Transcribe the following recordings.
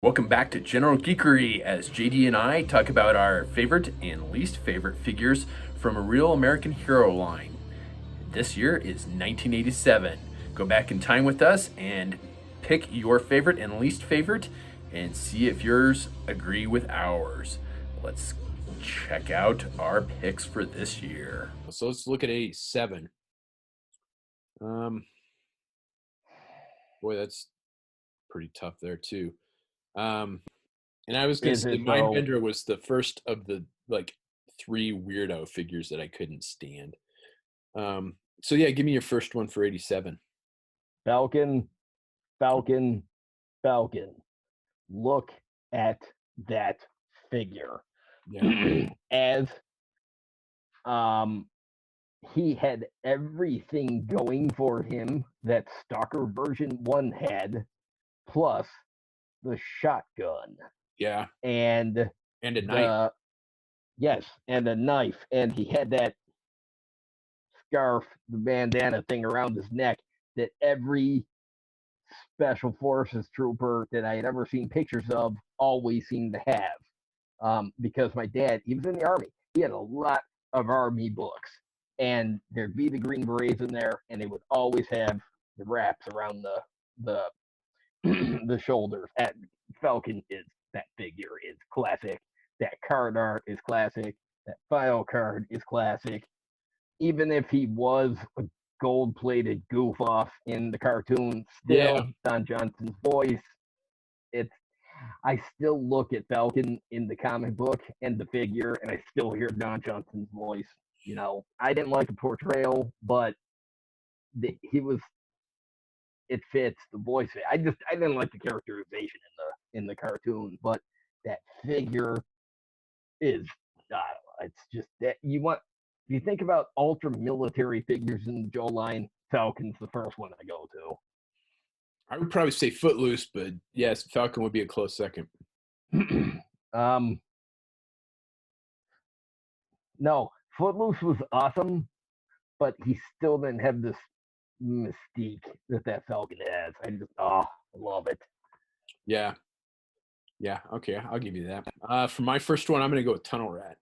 Welcome back to General Geekery as JD and I talk about our favorite and least favorite figures from a real American hero line. This year is 1987. Go back in time with us and pick your favorite and least favorite and see if yours agree with ours. Let's check out our picks for this year. So let's look at 87. Boy, that's pretty tough there too. And I was gonna say Mindbender was the first of the three weirdo figures that I couldn't stand. So yeah, give me your first one for 87. Falcon. Look at that figure. Yeah. As he had everything going for him that Stalker version 1 had, plus the shotgun. Yeah. And a knife. Yes, and a knife. And he had that scarf, the bandana thing around his neck that every special forces trooper that I had ever seen pictures of always seemed to have. Because my dad, he was in the Army. He had a lot of Army books. And there'd be the Green Berets in there, and they would always have the wraps around the shoulders. And Falcon that figure is classic. That card art is classic. That file card is classic. Even if he was a gold-plated goof off in the cartoon, still Don Johnson's voice. I still look at Falcon in the comic book and the figure, and I still hear Don Johnson's voice. You know, I didn't like the portrayal, but it fits the voice. I didn't like the characterization in the cartoon, but that figure is, it's just that if you think about ultra military figures in the Joe line, Falcon's the first one I go to. I would probably say Footloose, but yes, Falcon would be a close second. No, Footloose was awesome, but he still didn't have this mystique that Falcon has. I love it. Yeah. Okay, I'll give you that. For my first one, I'm going to go with Tunnel Rat.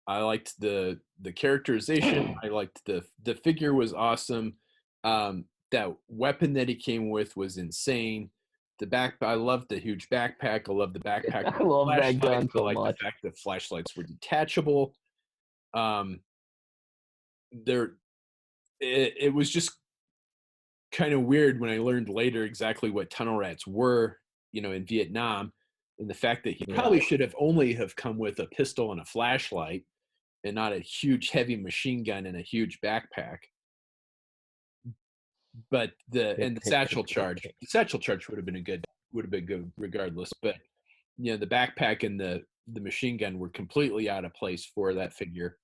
I liked the characterization. I liked the figure was awesome. That weapon that he came with was insane. I loved the huge backpack. I love the backpack. I love that gun so much. I like the fact that flashlights were detachable. It was just kind of weird when I learned later exactly what tunnel rats were, in Vietnam, and the fact that he probably should have only have come with a pistol and a flashlight and not a huge heavy machine gun and a huge backpack. But the satchel charge would have been good regardless. But the backpack and the machine gun were completely out of place for that figure.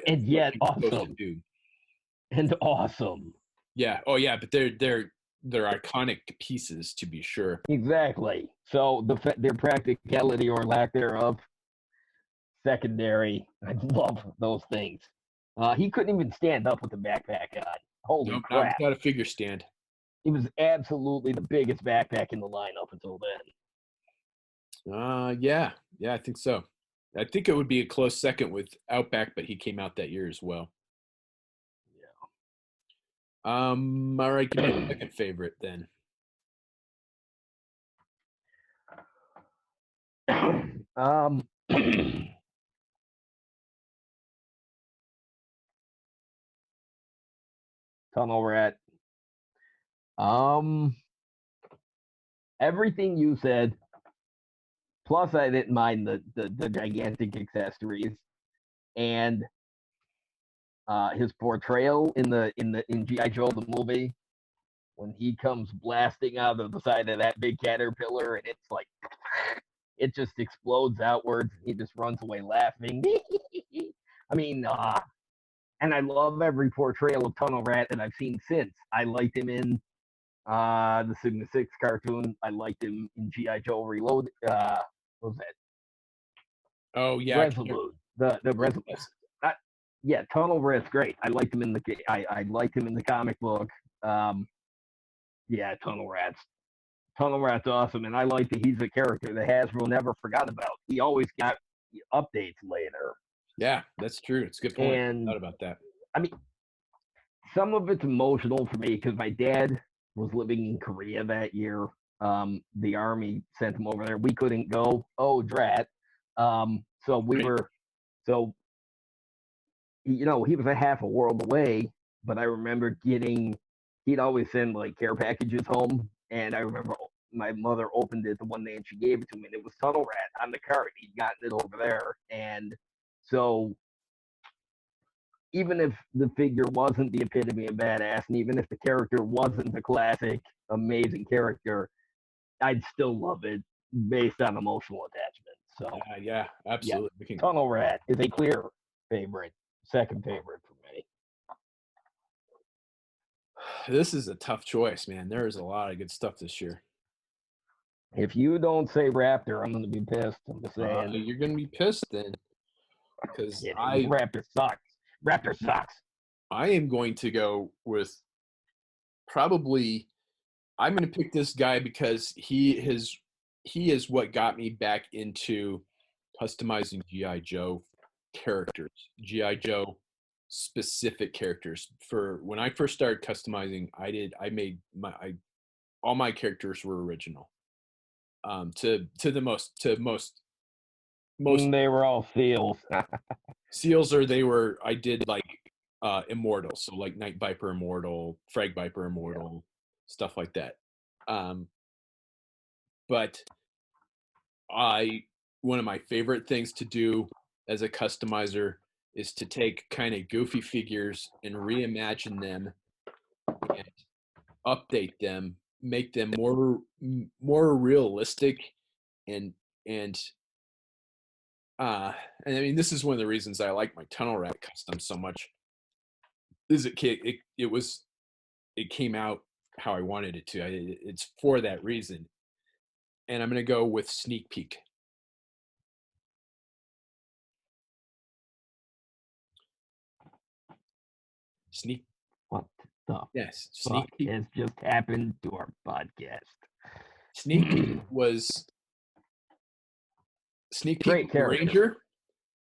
And yet awesome. And awesome. Yeah. Oh yeah, but they're iconic pieces, to be sure. Exactly. So their practicality or lack thereof, secondary. I love those things. He couldn't even stand up with the backpack on. Holy crap! Not a figure stand. He was absolutely the biggest backpack in the line up until then. Yeah, I think so. I think it would be a close second with Outback, but he came out that year as well. Yeah. All right, give me a second favorite then. Tunnel Rat. Everything you said. Plus, I didn't mind the gigantic accessories, and his portrayal in G.I. Joe the movie, when he comes blasting out of the side of that big caterpillar, and it's like it just explodes outwards. He just runs away laughing. I mean, and I love every portrayal of Tunnel Rat that I've seen since. I liked him in the Sigma 6 cartoon. I liked him in G.I. Joe Reload. What was that? Oh yeah, Resolute. The Resolute. Yeah, Tunnel Rat's great. I liked him in the I liked him in the comic book. Yeah, Tunnel Rats. Tunnel Rat's awesome, and I like that he's a character that Hasbro never forgot about. He always got updates later. Yeah, that's true. It's a good point. I And thought about that. I mean, some of it's emotional for me because my dad was living in Korea that year. The army sent him over there. We couldn't go. Oh, drat. So we Right. were, so, he was a half a world away, but I remember he'd always send like care packages home. And I remember my mother opened it the one day and she gave it to me, and it was Tunnel Rat on the cart. He'd gotten it over there. And so even if the figure wasn't the epitome of badass, and even if the character wasn't the classic, amazing character, I'd still love it based on emotional attachment. So, Yeah, absolutely. We can, Tunnel Rat is a clear favorite, second favorite for me. this is a tough choice, man. There is a lot of good stuff this year. If you don't say Raptor, I'm going to be pissed. I'm just saying. You're going to be pissed then, because Raptor sucks. Raptor sucks. I am going to go with probably. I'm going to pick this guy because he is what got me back into customizing GI Joe characters, GI Joe specific characters. For when I first started customizing, all my characters were original. To most They were all seals. seals, or I did like immortal, so like Night Viper immortal, Frag Viper immortal, stuff like that. But one of my favorite things to do as a customizer is to take kind of goofy figures and reimagine them and update them, make them more realistic, and I mean, this is one of the reasons I like my Tunnel Rat custom so much. Is it came out how I wanted it to. It's for that reason. And I'm going to go with Sneak Peek. What the Yes, fuck Sneak Peek. has just happened to our podcast? Sneak Peek was Great character. Ranger.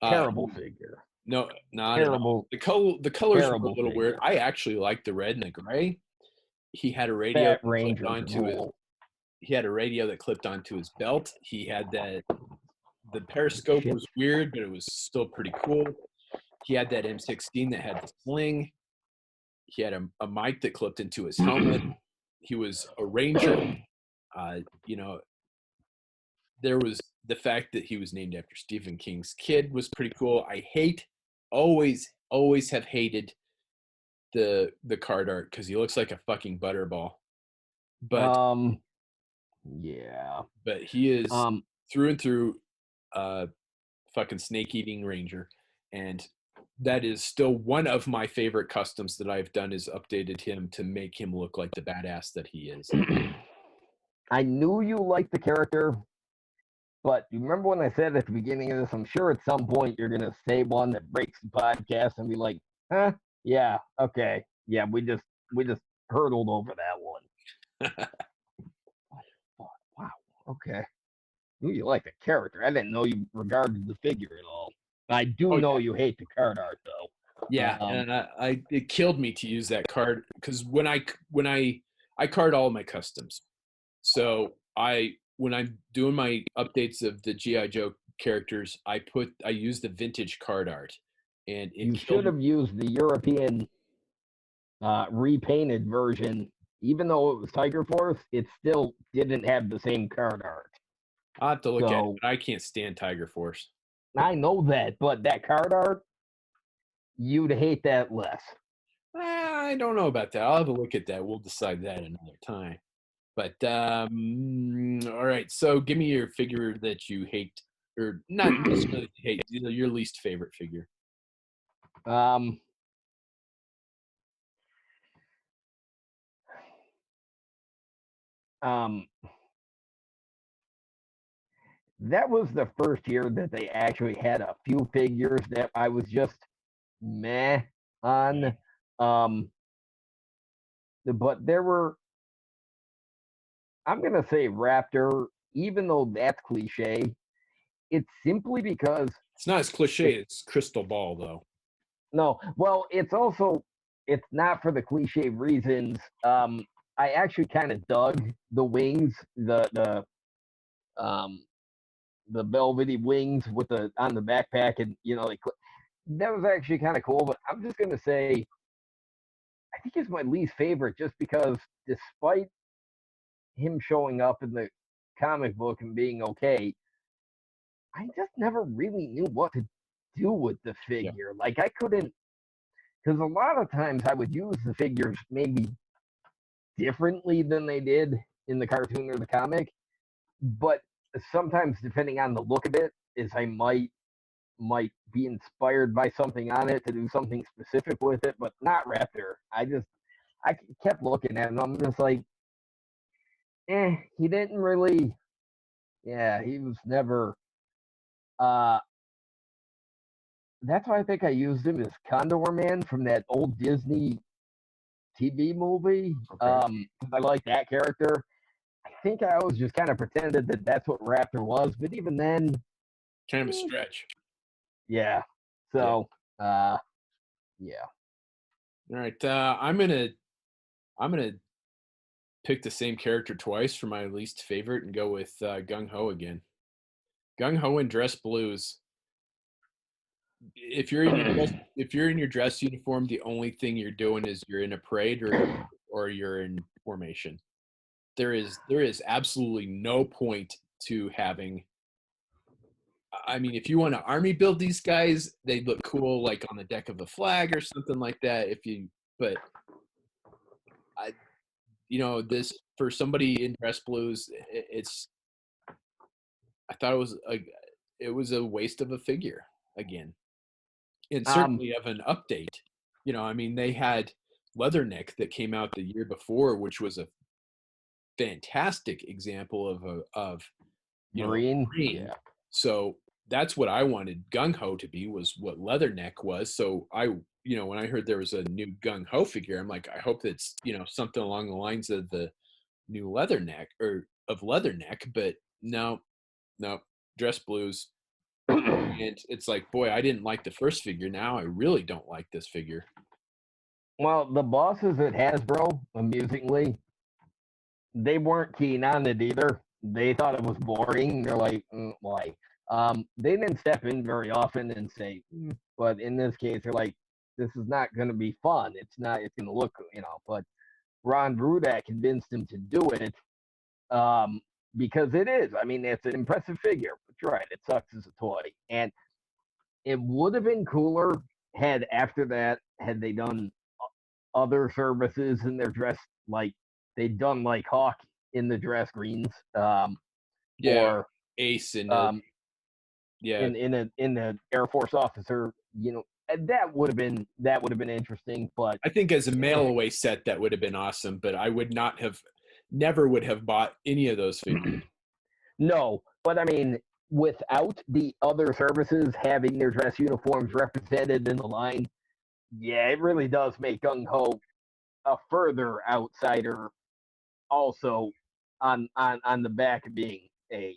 Terrible figure. No, not Terrible. at all. The colors were a Terrible little weird. figure. I actually liked the red and the gray. He had a radio Fat Ranger he had a radio that clipped onto his belt. He had the periscope was weird, but it was still pretty cool. He had that M16 that had the sling. He had a mic that clipped into his helmet. He was a ranger. There was the fact that he was named after Stephen King's kid was pretty cool. I always have hated the card art because he looks like a fucking butterball. But yeah. But he is through and through fucking snake eating ranger, and that is still one of my favorite customs that I've done, is updated him to make him look like the badass that he is. I knew you liked the character, but you remember when I said at the beginning of this, I'm sure at some point you're gonna say one that breaks the podcast and be like, huh? Yeah, okay. Yeah, we just hurdled over that one. Wow. Okay. Ooh, you like the character. I didn't know you regarded the figure at all. I do know you hate the card art though. Yeah, and it killed me to use that card because when I card all of my customs, so when I'm doing my updates of the GI Joe characters, I use the vintage card art, and you should have used the European repainted version. Even though it was Tiger Force, it still didn't have the same card art. I'll have to look at it, but I can't stand Tiger Force. I know that, but that card art, you'd hate that less. I don't know about that. I'll have a look at that. We'll decide that another time. But all right. So give me your figure that you hate, or not necessarily hate, your least favorite figure. That was the first year that they actually had a few figures that I was just meh on. But there were I'm gonna say Raptor, even though that's cliche. It's simply because It's not as cliche as Crystal Ball, though. no, well, it's not for the cliche reasons. I actually kind of dug the wings, um the velvety wings with the on the backpack, and that was actually kind of cool. But I'm just gonna say I think it's my least favorite, just because despite him showing up in the comic book and being okay, I just never really knew what to do with the figure. Yeah. Like I couldn't, because a lot of times I would use the figures maybe differently than they did in the cartoon or the comic, but sometimes depending on the look of it, is I might be inspired by something on it to do something specific with it, but not Raptor. I kept looking at him. I'm just like, he didn't really. Yeah, he was never. Uh, that's why I think I used him as Condor Man from that old Disney TV movie. Okay. I like that character. I think I always just kind of pretended that that's what Raptor was, but even then, kind of a stretch. Yeah. So, yeah. All right, I'm gonna pick the same character twice for my least favorite and go with Gung Ho again. Gung Ho and Dress Blues. If you're in your dress uniform, the only thing you're doing is you're in a parade or you're in formation. There is absolutely no point to having. I mean, if you want to army build these guys, they look cool, like on the deck of a flag or something like that. But this for somebody in Dress Blues, I thought it was a waste of a figure again, and certainly of an update. I mean, they had Leatherneck that came out the year before, which was a fantastic example of Marine. Marine. Yeah. So that's what I wanted Gung Ho to be, was what Leatherneck was. So when I heard there was a new Gung Ho figure, I'm like, I hope that's something along the lines of the new Leatherneck or of Leatherneck. But no, Dress Blues. And it's like, boy, I didn't like the first figure. Now I really don't like this figure. Well, the bosses at Hasbro, amusingly, they weren't keen on it either. They thought it was boring. They're like, why? They didn't step in very often and say, but in this case, they're like, this is not going to be fun. It's not. It's going to look, But Ron Brudak convinced him to do it, because it is. I mean, it's an impressive figure. But you're right. It sucks as a toy, and it would have been cooler had they done other services in their dress, like they'd done like Hawk in the dress greens, or Ace in in the Air Force officer, that would have been interesting. But I think as a mail away set, that would have been awesome. But I would never would have bought any of those figures. No, but I mean, without the other services having their dress uniforms represented in the line, yeah, it really does make Gung Ho a further outsider. Also, on the back of being a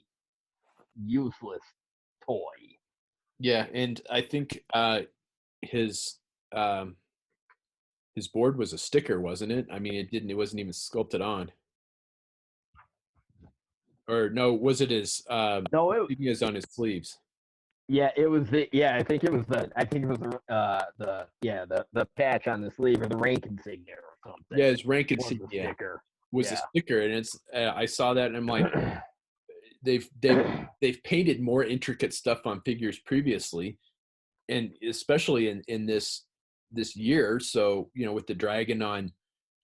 useless toy. Yeah, and I think his board was a sticker, wasn't it? I mean, it wasn't even sculpted on. Or no, was it his no, it was on his sleeves. Yeah, it was I think it was the patch on the sleeve, or the rank insignia or something. Yeah, his rank insignia sticker. Was a sticker, and it's I saw that and I'm like, they've painted more intricate stuff on figures previously, and especially in this year. So with the dragon on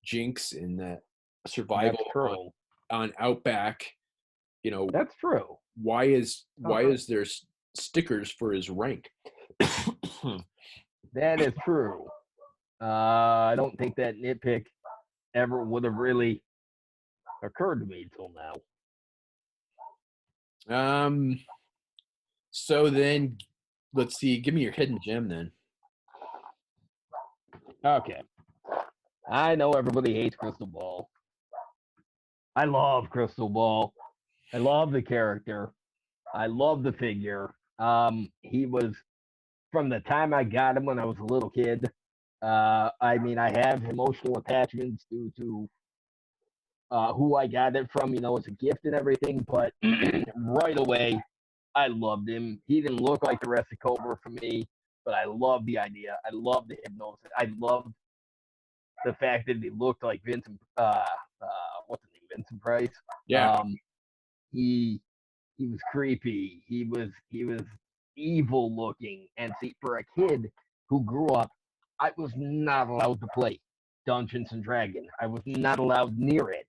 Jinx and the survival on Outback, that's true. Why is there stickers for his rank? That is true. I don't think that nitpick ever would have really occurred to me till now. So then, let's see. Give me your hidden gem then. Okay. I know everybody hates Crystal Ball. I love Crystal Ball. I love the character. I love the figure. He was from the time I got him when I was a little kid. I mean, I have emotional attachments due to who I got it from, as a gift and everything. But right away, I loved him. He didn't look like the rest of Cobra for me, but I love the idea. I love the hypnosis. I love the fact that he looked like Vincent. What's his name? Vincent Price. Yeah. He was creepy. He was evil looking. And see, for a kid who grew up, I was not allowed to play Dungeons and Dragons. I was not allowed near it.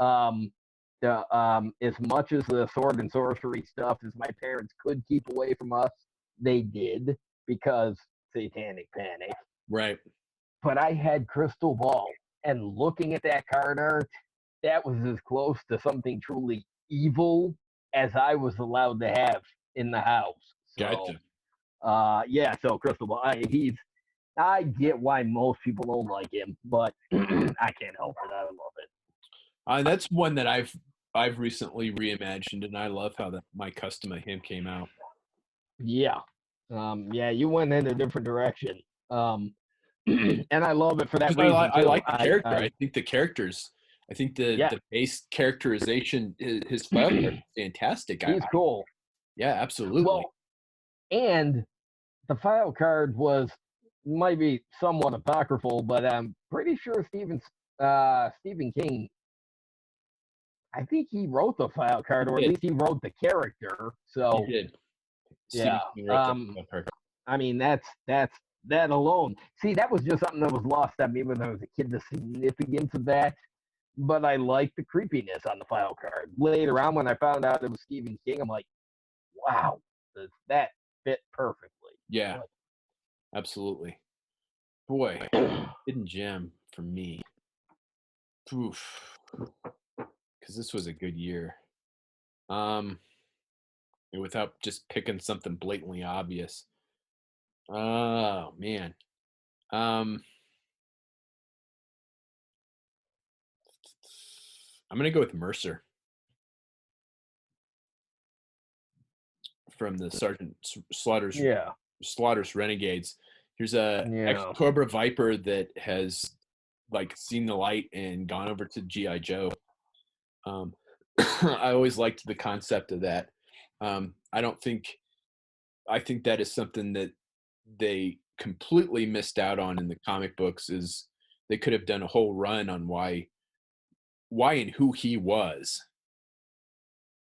As much as the sword and sorcery stuff as my parents could keep away from us, they did because satanic panic. Right. But I had Crystal Ball, and looking at that card art, that was as close to something truly evil as I was allowed to have in the house. So, Gotcha. yeah. So Crystal Ball, I get why most people don't like him, but I can't help it. I love it. That's one that I've recently reimagined, and I love how my custom of him came out. Yeah. Yeah, you went in a different direction. And I love it for that reason. I like the character. I think the characters. I think the base characterization, his file card is fantastic. He's cool. Yeah, absolutely. Well, and the file card might be somewhat apocryphal, but I'm pretty sure Stephen King, I think he wrote the file card, or at least he wrote the character. So he did. Yeah. I mean, that's that alone. See, that was just something that was lost on me when I was a kid, the significance of that. But I like the creepiness on the file card. Later on, when I found out it was Stephen King, I'm like, wow, that fit perfectly. Yeah, absolutely. Boy, hidden gem for me. Oof. Because this was a good year. Without just picking something blatantly obvious. Oh, man. I'm going to go with Mercer from the Sergeant Slaughter's Renegades. Here's a ex-Cobra Viper that has seen the light and gone over to G.I. Joe. I always liked the concept of that. I think that is something that they completely missed out on in the comic books. Is they could have done a whole run on why and who he was.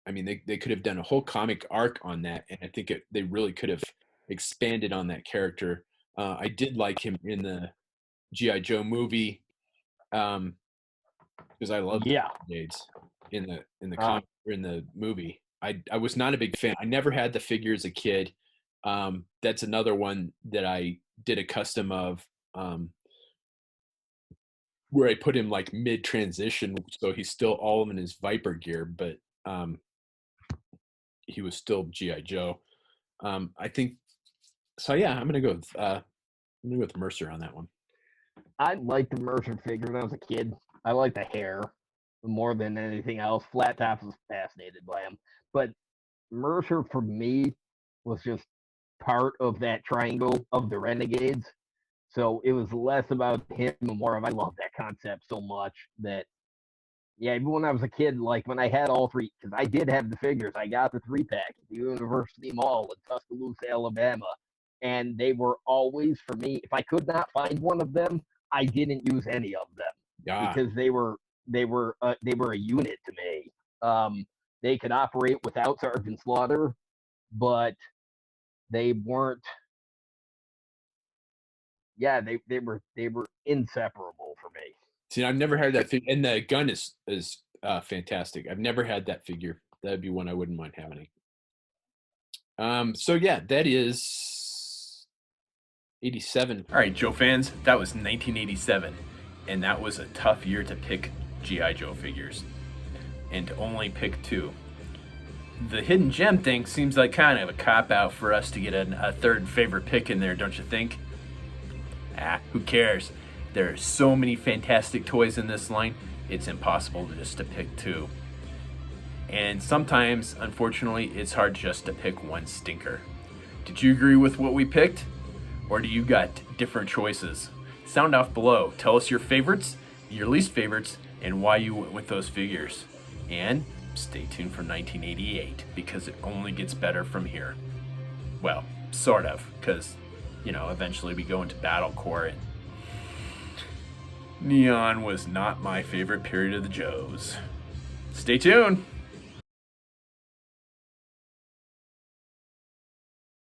I mean, they could have done a whole comic arc on that, and I think they really could have expanded on that character. I did like him in the G.I. Joe movie because I loved Renegades in the comic or in the movie. I was not a big fan. I never had the figure as a kid. That's another one that I did a custom of where I put him mid transition, so he's still all in his Viper gear, but he was still G.I. Joe. I think so. Yeah, I'm gonna go with Mercer on that one. I liked the Mercer figure when I was a kid. I liked the hair more than anything else. Flat Top was fascinated by him, but Mercer for me was just part of that triangle of the Renegades. So it was less about him and more of I love that concept so much that even when I was a kid, when I had all three, because I did have the figures, I got the 3-pack at the University Mall in Tuscaloosa, Alabama, and they were always for me. If I could not find one of them, I didn't use any of them because they were a unit to me. They could operate without Sergeant Slaughter, but they weren't. Yeah, they were inseparable for me. See, I've never had that figure, and the gun is fantastic. I've never had that figure. That'd be one I wouldn't mind having. So yeah, that is 87. All right, Joe fans, that was 1987, and that was a tough year to pick G.I. Joe figures, and to only pick 2. The hidden gem thing seems like kind of a cop-out for us to get a third favorite pick in there, don't you think? Who cares? There are so many fantastic toys in this line. it's impossible just to pick two. And sometimes, unfortunately, it's hard just to pick one stinker. Did you agree with what we picked? Or do you got different choices? Sound off below. Tell us your favorites, your least favorites, and why you went with those figures. And stay tuned for 1988, because it only gets better from here. Well, sort of, because, eventually we go into Battle Corps, and Neon was not my favorite period of the Joes. Stay tuned!